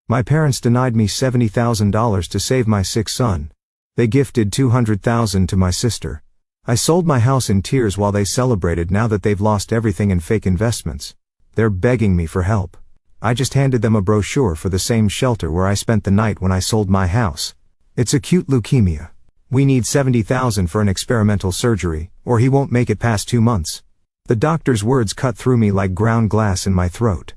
My parents denied me $70,000 to save my sick son. They gifted $200,000 to my sister. I sold my house in tears while they celebrated now that they've lost everything in fake investments. They're begging me for help. I just handed them a brochure for the same shelter where I spent the night when I sold my house. It's acute leukemia. We need $70,000 for an experimental surgery, or he won't make it past 2 months. The doctor's words cut through me like ground glass in my throat.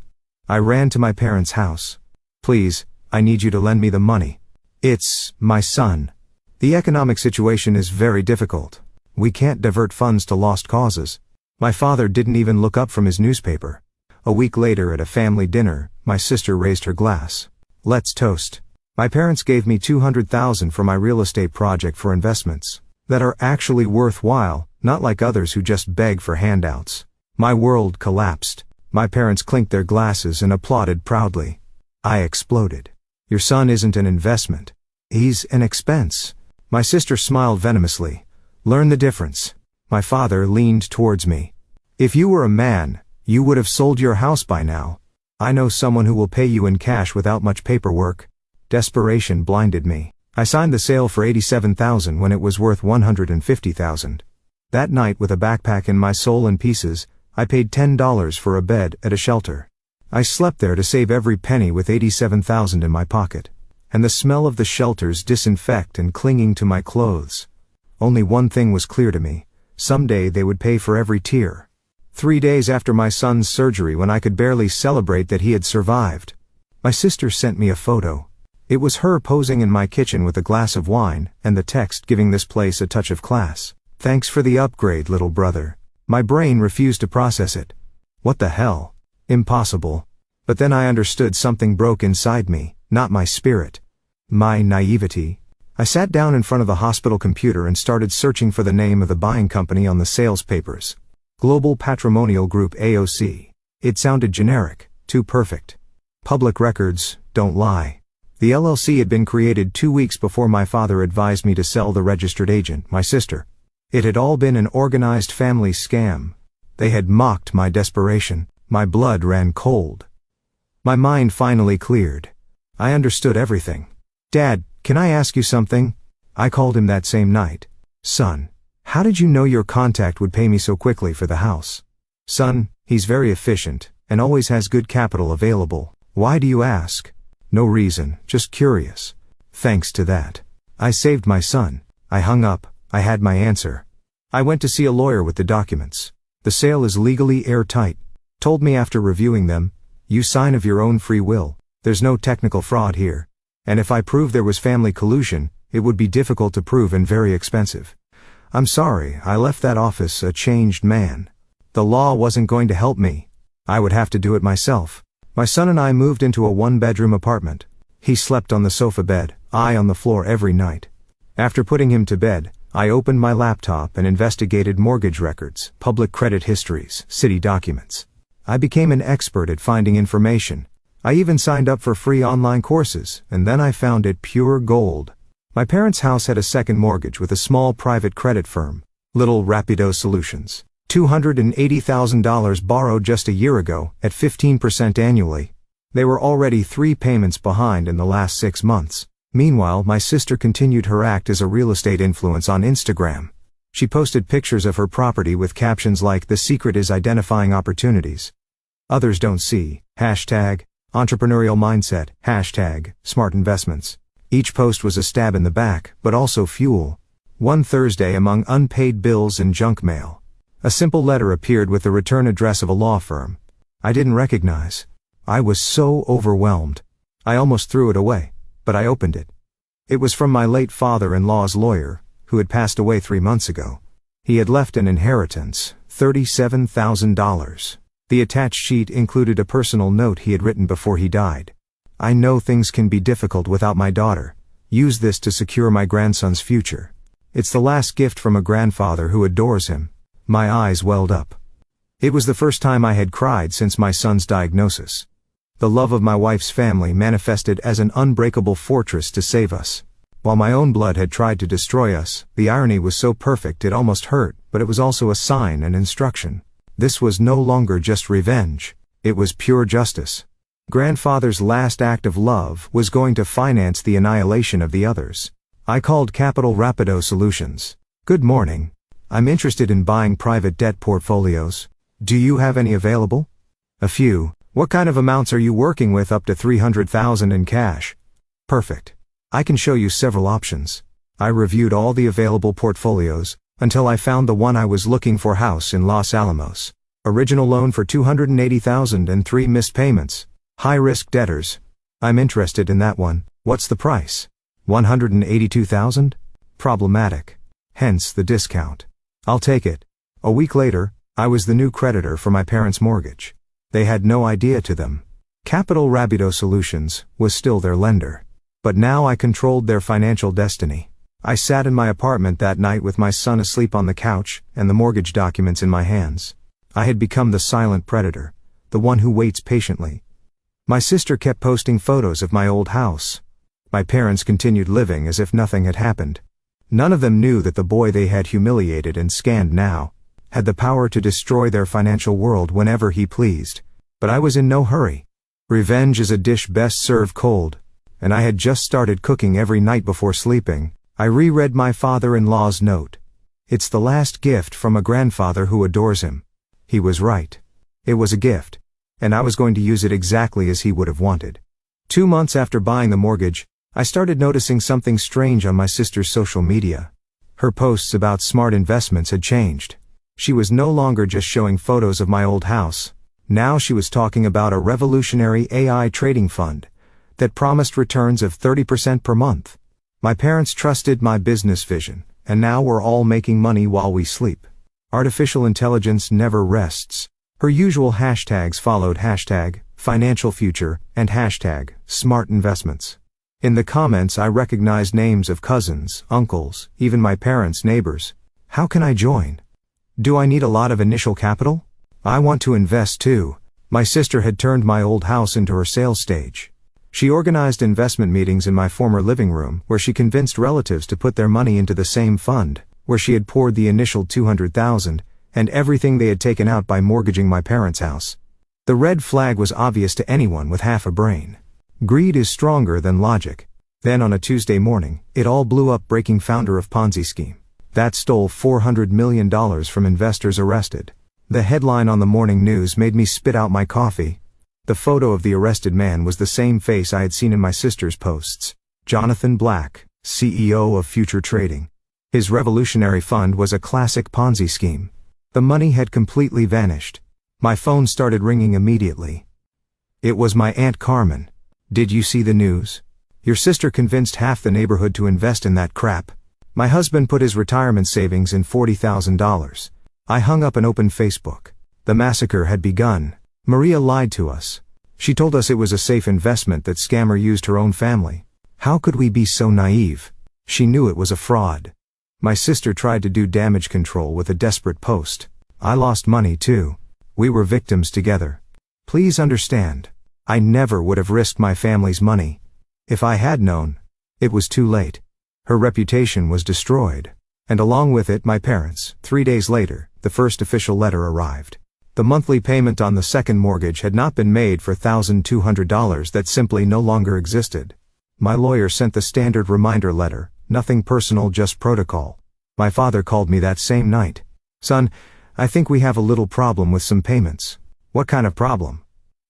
I ran to my parents' house. Please, I need you to lend me the money. It's my son. The economic situation is very difficult. We can't divert funds to lost causes. My father didn't even look up from his newspaper. A week later at a family dinner, my sister raised her glass. Let's toast. My parents gave me $200,000 for my real estate project for investments that are actually worthwhile, not like others who just beg for handouts. My world collapsed. My parents clinked their glasses and applauded proudly. I exploded. Your son isn't an investment. He's an expense. My sister smiled venomously. Learn the difference. My father leaned towards me. If you were a man, you would have sold your house by now. I know someone who will pay you in cash without much paperwork. Desperation blinded me. I signed the sale for $87,000 when it was worth $150,000. That night, with a backpack and my soul in pieces, I paid $10 for a bed at a shelter. I slept there to save every penny with $87,000 in my pocket. And the smell of the shelters disinfect and clinging to my clothes. Only one thing was clear to me. Someday they would pay for every tear. 3 days after my son's surgery, when I could barely celebrate that he had survived, my sister sent me a photo. It was her posing in my kitchen with a glass of wine, and the text giving this place a touch of class. Thanks for the upgrade, little brother. My brain refused to process it. What the hell? Impossible. But then I understood something broke inside me, not my spirit. My naivety. I sat down in front of the hospital computer and started searching for the name of the buying company on the sales papers. Global Patrimonial Group AOC. It sounded generic, too perfect. Public records don't lie. The LLC had been created 2 weeks before my father advised me to sell the registered agent, my sister. It had all been an organized family scam. They had mocked my desperation. My blood ran cold. My mind finally cleared. I understood everything. Dad, can I ask you something? I called him that same night. Son, how did you know your contact would pay me so quickly for the house? Son, he's very efficient, and always has good capital available. Why do you ask? No reason, just curious. Thanks to that, I saved my son. I hung up. I had my answer. I went to see a lawyer with the documents. The sale is legally airtight. Told me after reviewing them, you sign of your own free will. There's no technical fraud here. And if I prove there was family collusion, it would be difficult to prove and very expensive. I'm sorry, I left that office a changed man. The law wasn't going to help me. I would have to do it myself. My son and I moved into a 1-bedroom apartment. He slept on the sofa bed, I on the floor every night. After putting him to bed, I opened my laptop and investigated mortgage records, public credit histories, city documents. I became an expert at finding information. I even signed up for free online courses, and then I found it pure gold. My parents' house had a second mortgage with a small private credit firm, Little Rapido Solutions. $280,000 borrowed just a year ago, at 15% annually. They were already 3 payments behind in the last 6 months. Meanwhile, my sister continued her act as a real estate influencer on Instagram. She posted pictures of her property with captions like, "The secret is identifying opportunities others don't see," hashtag, entrepreneurial mindset, hashtag, smart investments. Each post was a stab in the back, but also fuel. One Thursday, among unpaid bills and junk mail, a simple letter appeared with the return address of a law firm I didn't recognize. I was so overwhelmed. I almost threw it away, but I opened it. It was from my late father-in-law's lawyer, who had passed away 3 months ago. He had left an inheritance, $37,000. The attached sheet included a personal note he had written before he died. "I know things can be difficult without my daughter. Use this to secure my grandson's future. It's the last gift from a grandfather who adores him." My eyes welled up. It was the first time I had cried since my son's diagnosis. The love of my wife's family manifested as an unbreakable fortress to save us. While my own blood had tried to destroy us, the irony was so perfect it almost hurt, but it was also a sign and instruction. This was no longer just revenge. It was pure justice. Grandfather's last act of love was going to finance the annihilation of the others. I called Capital Rapido Solutions. Good morning. I'm interested in buying private debt portfolios. Do you have any available? A few. What kind of amounts are you working with up to $300,000 in cash? Perfect. I can show you several options. I reviewed all the available portfolios, until I found the one I was looking for, house in Los Alamos. Original loan for $280,000 and 3 missed payments. High-risk debtors. I'm interested in that one. What's the price? $182,000? Problematic. Hence the discount. I'll take it. A week later, I was the new creditor for my parents' mortgage. They had no idea to them. Capital Rapido Solutions was still their lender. But now I controlled their financial destiny. I sat in my apartment that night with my son asleep on the couch and the mortgage documents in my hands. I had become the silent predator, the one who waits patiently. My sister kept posting photos of my old house. My parents continued living as if nothing had happened. None of them knew that the boy they had humiliated and scanned now had the power to destroy their financial world whenever he pleased. But I was in no hurry. Revenge is a dish best served cold, and I had just started cooking every night before sleeping. I reread my father-in-law's note. It's the last gift from a grandfather who adores him. He was right. It was a gift, and I was going to use it exactly as he would have wanted. 2 months after buying the mortgage, I started noticing something strange on my sister's social media. Her posts about smart investments had changed. She was no longer just showing photos of my old house. Now she was talking about a revolutionary AI trading fund that promised returns of 30% per month. My parents trusted my business vision, and now we're all making money while we sleep. Artificial intelligence never rests. Her usual hashtags followed #financial-future and #smart-investments. In the comments I recognized names of cousins, uncles, even my parents' neighbors. How can I join? Do I need a lot of initial capital? I want to invest too. My sister had turned my old house into her sales stage. She organized investment meetings in my former living room where she convinced relatives to put their money into the same fund, where she had poured the initial $200,000 and everything they had taken out by mortgaging my parents' house. The red flag was obvious to anyone with half a brain. Greed is stronger than logic. Then on a Tuesday morning, it all blew up. Breaking: founder of Ponzi scheme that stole $400 million from investors arrested. The headline on the morning news made me spit out my coffee. The photo of the arrested man was the same face I had seen in my sister's posts. Jonathan Black, CEO of Future Trading. His revolutionary fund was a classic Ponzi scheme. The money had completely vanished. My phone started ringing immediately. It was my Aunt Carmen. Did you see the news? Your sister convinced half the neighborhood to invest in that crap. My husband put his retirement savings in $40,000. I hung up and opened Facebook. The massacre had begun. Maria lied to us. She told us it was a safe investment that scammer used her own family. How could we be so naive? She knew it was a fraud. My sister tried to do damage control with a desperate post. I lost money too. We were victims together. Please understand. I never would have risked my family's money. If I had known, it was too late. Her reputation was destroyed. And along with it my parents. 3 days later, the first official letter arrived. The monthly payment on the second mortgage had not been made for $1,200 that simply no longer existed. My lawyer sent the standard reminder letter, nothing personal, just protocol. My father called me that same night. Son, I think we have a little problem with some payments. What kind of problem?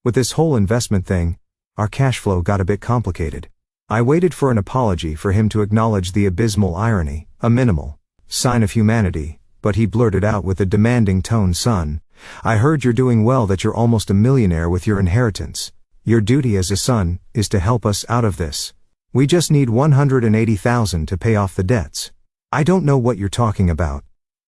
With this whole investment thing, our cash flow got a bit complicated. I waited for an apology for him to acknowledge the abysmal irony, a minimal sign of humanity, but he blurted out with a demanding tone, son, I heard you're doing well, that you're almost a millionaire with your inheritance. Your duty as a son is to help us out of this. We just need $180,000 to pay off the debts. I don't know what you're talking about.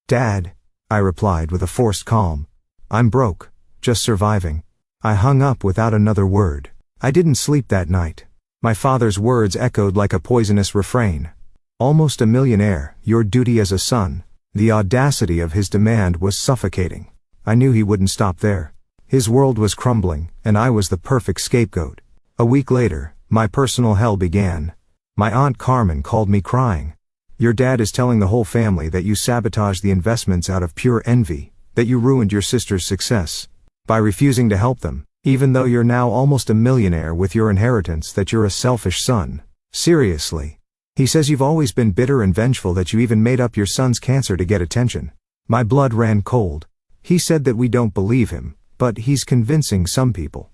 Dad, I replied with a forced calm. I'm broke, just surviving. I hung up without another word. I didn't sleep that night. My father's words echoed like a poisonous refrain. Almost a millionaire, your duty as a son. The audacity of his demand was suffocating. I knew he wouldn't stop there. His world was crumbling, and I was the perfect scapegoat. A week later, my personal hell began. My Aunt Carmen called me crying. Your dad is telling the whole family that you sabotaged the investments out of pure envy, that you ruined your sister's success by refusing to help them. Even though you're now almost a millionaire with your inheritance, that you're a selfish son. Seriously. He says you've always been bitter and vengeful, that you even made up your son's cancer to get attention. My blood ran cold. He said that we don't believe him, but he's convincing some people.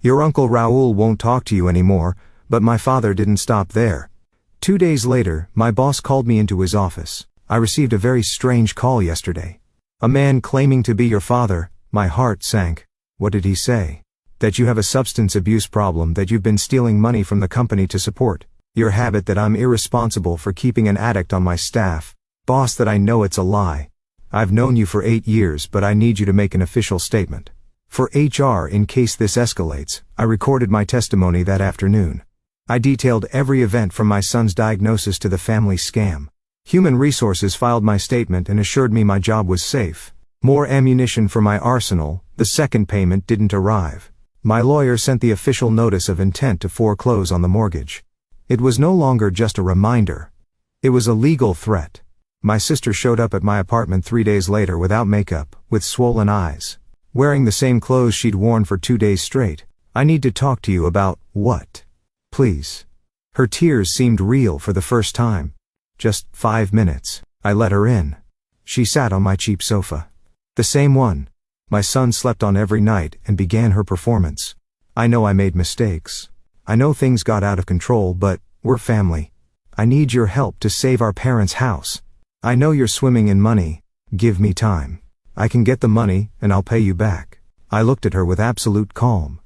Your uncle Raoul won't talk to you anymore, but my father didn't stop there. 2 days later, my boss called me into his office. I received a very strange call yesterday. A man claiming to be your father. My heart sank. What did he say? That you have a substance abuse problem, that you've been stealing money from the company to support your habit, that I'm irresponsible for keeping an addict on my staff. Boss, that I know it's a lie. I've known you for 8 years, but I need you to make an official statement. For HR, in case this escalates. I recorded my testimony that afternoon. I detailed every event from my son's diagnosis to the family scam. Human Resources filed my statement and assured me my job was safe. More ammunition for my arsenal. The second payment didn't arrive. My lawyer sent the official notice of intent to foreclose on the mortgage. It was no longer just a reminder. It was a legal threat. My sister showed up at my apartment 3 days later without makeup, with swollen eyes, wearing the same clothes she'd worn for 2 days straight. I need to talk to you about what? Please. Her tears seemed real for the first time. Just 5 minutes. I let her in. She sat on my cheap sofa. The same one my son slept on every night, and began her performance. I know I made mistakes. I know things got out of control, but we're family. I need your help to save our parents' house. I know you're swimming in money. Give me time. I can get the money, and I'll pay you back. I looked at her with absolute calm.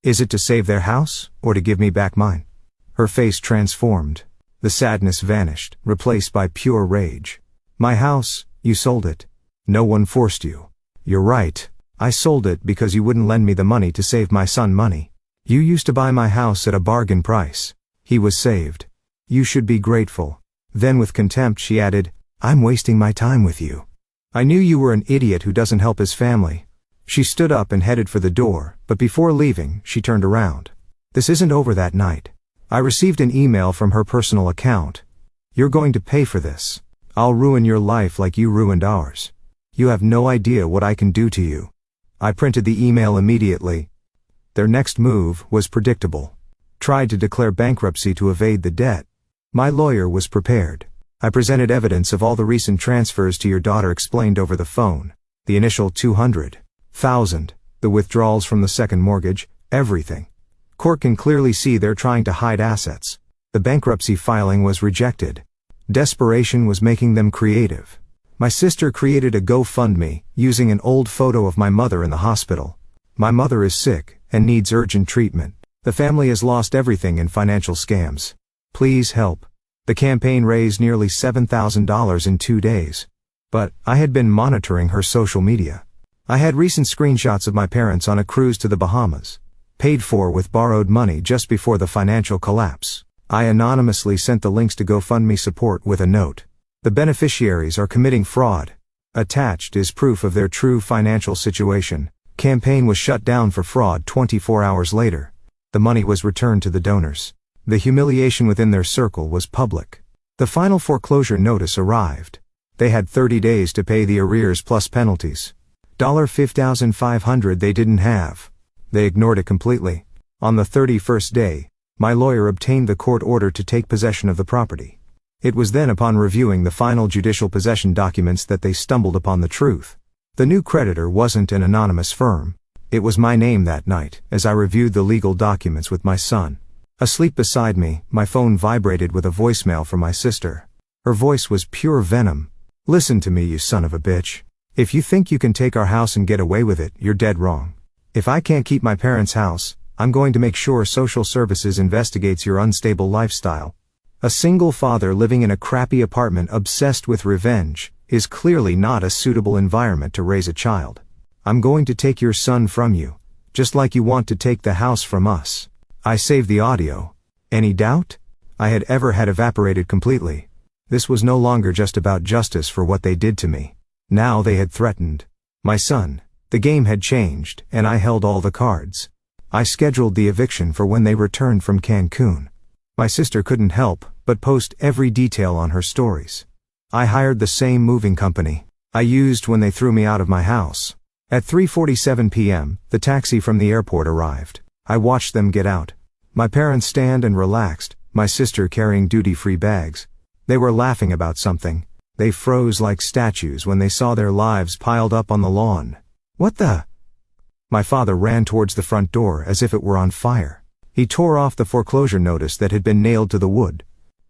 Is it to save their house, or to give me back mine? Her face transformed. The sadness vanished, replaced by pure rage. My house, you sold it. No one forced you. You're right. I sold it because you wouldn't lend me the money to save my son money. You used to buy my house at a bargain price. He was saved. You should be grateful. Then with contempt she added, I'm wasting my time with you. I knew you were an idiot who doesn't help his family. She stood up and headed for the door, but before leaving, she turned around. This isn't over that night. I received an email from her personal account. You're going to pay for this. I'll ruin your life like you ruined ours. You have no idea what I can do to you. I printed the email immediately. Their next move was predictable. Tried to declare bankruptcy to evade the debt. My lawyer was prepared. I presented evidence of all the recent transfers to your daughter, explained over the phone. The initial $200,000, the withdrawals from the second mortgage, everything. Court can clearly see they're trying to hide assets. The bankruptcy filing was rejected. Desperation was making them creative. My sister created a GoFundMe, using an old photo of my mother in the hospital. My mother is sick, and needs urgent treatment. The family has lost everything in financial scams. Please help. The campaign raised nearly $7,000 in 2 days. But I had been monitoring her social media. I had recent screenshots of my parents on a cruise to the Bahamas, paid for with borrowed money just before the financial collapse. I anonymously sent the links to GoFundMe support with a note. The beneficiaries are committing fraud. Attached is proof of their true financial situation. Campaign was shut down for fraud 24 hours later. The money was returned to the donors. The humiliation within their circle was public. The final foreclosure notice arrived. They had 30 days to pay the arrears plus penalties. $5,500 they didn't have. They ignored it completely. On the 31st day, my lawyer obtained the court order to take possession of the property. It was then, upon reviewing the final judicial possession documents, that they stumbled upon the truth. The new creditor wasn't an anonymous firm. It was my name that night, as I reviewed the legal documents with my son. Asleep beside me, my phone vibrated with a voicemail from my sister. Her voice was pure venom. Listen to me, you son of a bitch. If you think you can take our house and get away with it, you're dead wrong. If I can't keep my parents' house, I'm going to make sure social services investigates your unstable lifestyle. A single father living in a crappy apartment obsessed with revenge is clearly not a suitable environment to raise a child. I'm going to take your son from you, just like you want to take the house from us. I saved the audio. Any doubt? I had evaporated completely. This was no longer just about justice for what they did to me. Now they had threatened my son. The game had changed, and I held all the cards. I scheduled the eviction for when they returned from Cancun. My sister couldn't help but post every detail on her stories. I hired the same moving company I used when they threw me out of my house. At 3:47 p.m., the taxi from the airport arrived. I watched them get out. My parents stand and relaxed, my sister carrying duty-free bags. They were laughing about something. They froze like statues when they saw their lives piled up on the lawn. What the? My father ran towards the front door as if it were on fire. He tore off the foreclosure notice that had been nailed to the wood.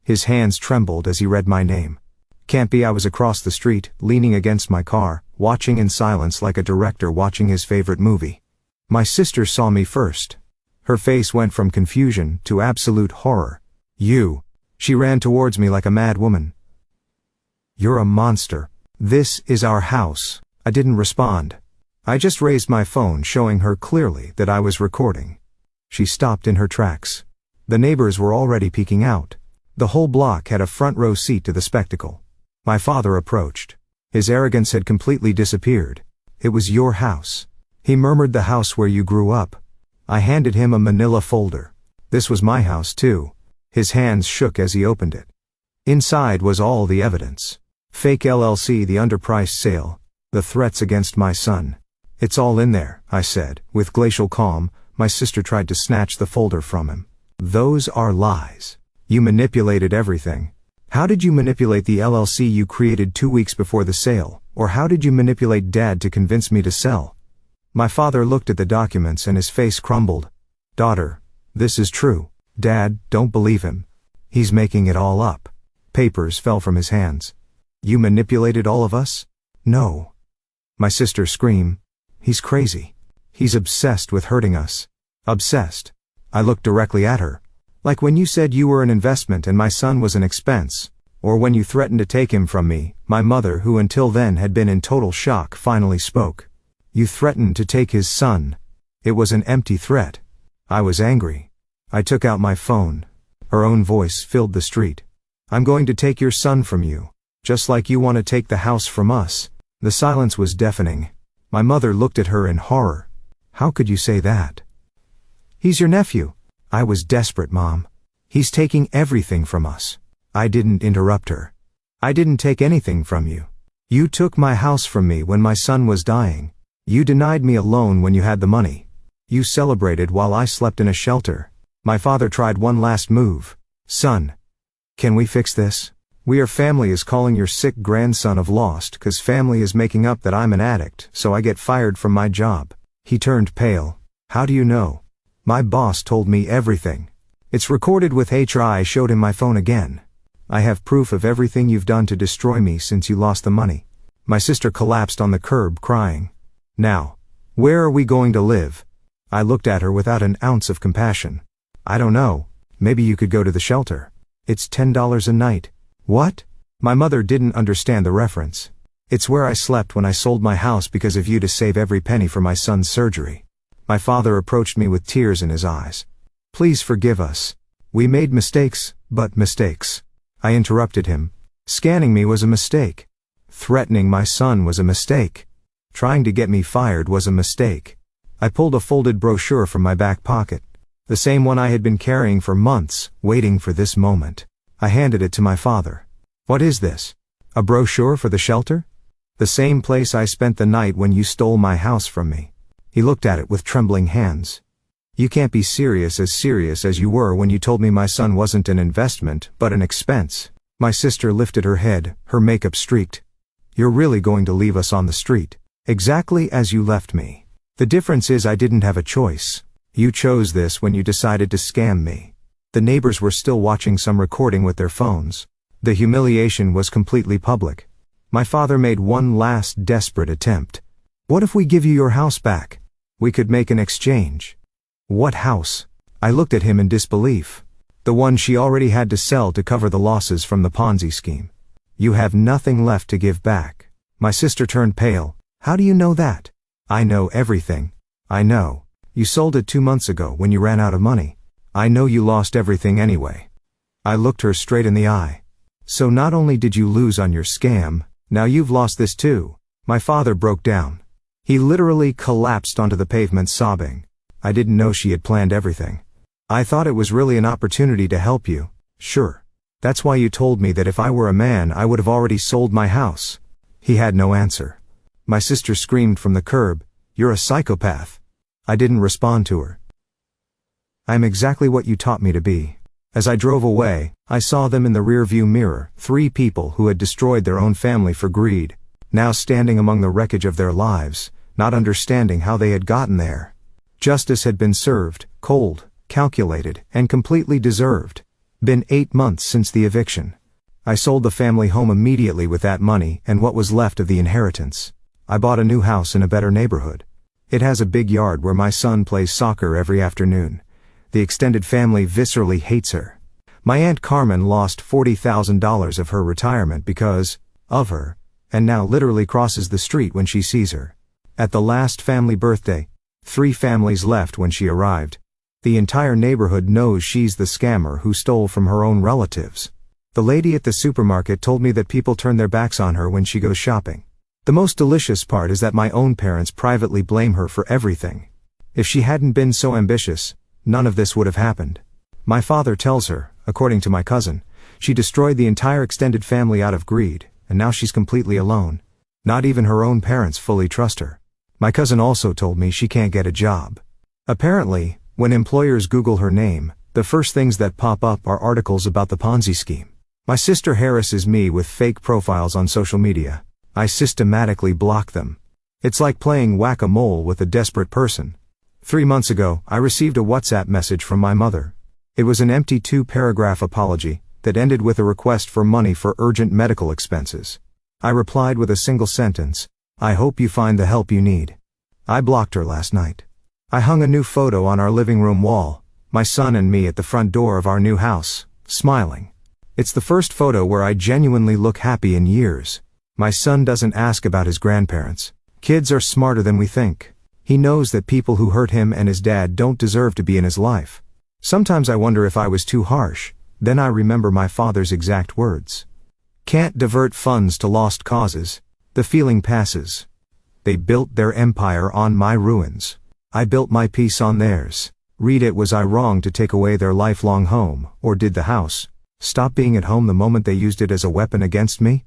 His hands trembled as he read my name. Can't be I was across the street, leaning against my car, watching in silence like a director watching his favorite movie. My sister saw me first. Her face went from confusion to absolute horror. You. She ran towards me like a mad woman. You're a monster. This is our house. I didn't respond. I just raised my phone, showing her clearly that I was recording. She stopped in her tracks. The neighbors were already peeking out. The whole block had a front row seat to the spectacle. My father approached. His arrogance had completely disappeared. It was your house. He murmured, the house where you grew up. I handed him a manila folder. This was my house too. His hands shook as he opened it. Inside was all the evidence. Fake LLC, the underpriced sale, the threats against my son. It's all in there, I said, with glacial calm. My sister tried to snatch the folder from him. Those are lies. You manipulated everything. How did you manipulate the LLC you created 2 weeks before the sale? Or how did you manipulate Dad to convince me to sell? My father looked at the documents and his face crumbled. Daughter, this is true. Dad, don't believe him. He's making it all up. Papers fell from his hands. You manipulated all of us? No. My sister screamed. He's crazy. He's obsessed with hurting us. Obsessed. I looked directly at her. Like when you said you were an investment and my son was an expense. Or when you threatened to take him from me. My mother, who until then had been in total shock, finally spoke. You threatened to take his son. It was an empty threat. I was angry. I took out my phone. Her own voice filled the street. I'm going to take your son from you. Just like you want to take the house from us. The silence was deafening. My mother looked at her in horror. How could you say that? He's your nephew. I was desperate, Mom. He's taking everything from us. I didn't interrupt her. I didn't take anything from you. You took my house from me when my son was dying. You denied me a loan when you had the money. You celebrated while I slept in a shelter. My father tried one last move. Son, can we fix this? Family is calling your sick grandson of lost 'cause family is making up that I'm an addict, so I get fired from my job. He turned pale. How do you know? My boss told me everything. It's recorded with HR. I showed him my phone again. I have proof of everything you've done to destroy me since you lost the money. My sister collapsed on the curb crying. Now, where are we going to live? I looked at her without an ounce of compassion. I don't know. Maybe you could go to the shelter. It's $10 a night. What? My mother didn't understand the reference. It's where I slept when I sold my house because of you to save every penny for my son's surgery. My father approached me with tears in his eyes. Please forgive us. We made mistakes, but mistakes. I interrupted him. Scanning me was a mistake. Threatening my son was a mistake. Trying to get me fired was a mistake. I pulled a folded brochure from my back pocket. The same one I had been carrying for months, waiting for this moment. I handed it to my father. What is this? A brochure for the shelter? The same place I spent the night when you stole my house from me. He looked at it with trembling hands. You can't be serious as you were when you told me my son wasn't an investment, but an expense. My sister lifted her head, her makeup streaked. You're really going to leave us on the street? Exactly as you left me. The difference is I didn't have a choice. You chose this when you decided to scam me. The neighbors were still watching some recording with their phones. The humiliation was completely public. My father made one last desperate attempt. What if we give you your house back? We could make an exchange. What house? I looked at him in disbelief. The one she already had to sell to cover the losses from the Ponzi scheme. You have nothing left to give back. My sister turned pale. How do you know that? I know everything. I know. You sold it 2 months ago when you ran out of money. I know you lost everything anyway. I looked her straight in the eye. So not only did you lose on your scam, now you've lost this too. My father broke down. He literally collapsed onto the pavement sobbing. I didn't know she had planned everything. I thought it was really an opportunity to help you. Sure. That's why you told me that if I were a man I would have already sold my house. He had no answer. My sister screamed from the curb. You're a psychopath. I didn't respond to her. I'm exactly what you taught me to be. As I drove away, I saw them in the rearview mirror, 3 people who had destroyed their own family for greed, now standing among the wreckage of their lives, not understanding how they had gotten there. Justice had been served, cold, calculated, and completely deserved. Been 8 months since the eviction. I sold the family home immediately with that money and what was left of the inheritance. I bought a new house in a better neighborhood. It has a big yard where my son plays soccer every afternoon. The extended family viscerally hates her. My Aunt Carmen lost $40,000 of her retirement because of her, and now literally crosses the street when she sees her. At the last family birthday, 3 families left when she arrived. The entire neighborhood knows she's the scammer who stole from her own relatives. The lady at the supermarket told me that people turn their backs on her when she goes shopping. The most delicious part is that my own parents privately blame her for everything. If she hadn't been so ambitious, none of this would have happened. My father tells her, according to my cousin, she destroyed the entire extended family out of greed, and now she's completely alone. Not even her own parents fully trust her. My cousin also told me she can't get a job. Apparently, when employers Google her name, the first things that pop up are articles about the Ponzi scheme. My sister harasses me with fake profiles on social media. I systematically block them. It's like playing whack-a-mole with a desperate person. 3 months ago, I received a WhatsApp message from my mother. It was an empty 2-paragraph apology that ended with a request for money for urgent medical expenses. I replied with a single sentence, "I hope you find the help you need." I blocked her last night. I hung a new photo on our living room wall, my son and me at the front door of our new house, smiling. It's the first photo where I genuinely look happy in years. My son doesn't ask about his grandparents. Kids are smarter than we think. He knows that people who hurt him and his dad don't deserve to be in his life. Sometimes I wonder if I was too harsh, then I remember my father's exact words. Can't divert funds to lost causes. The feeling passes. They built their empire on my ruins. I built my peace on theirs. Read it. Was I wrong to take away their lifelong home, or did the house stop being at home the moment they used it as a weapon against me?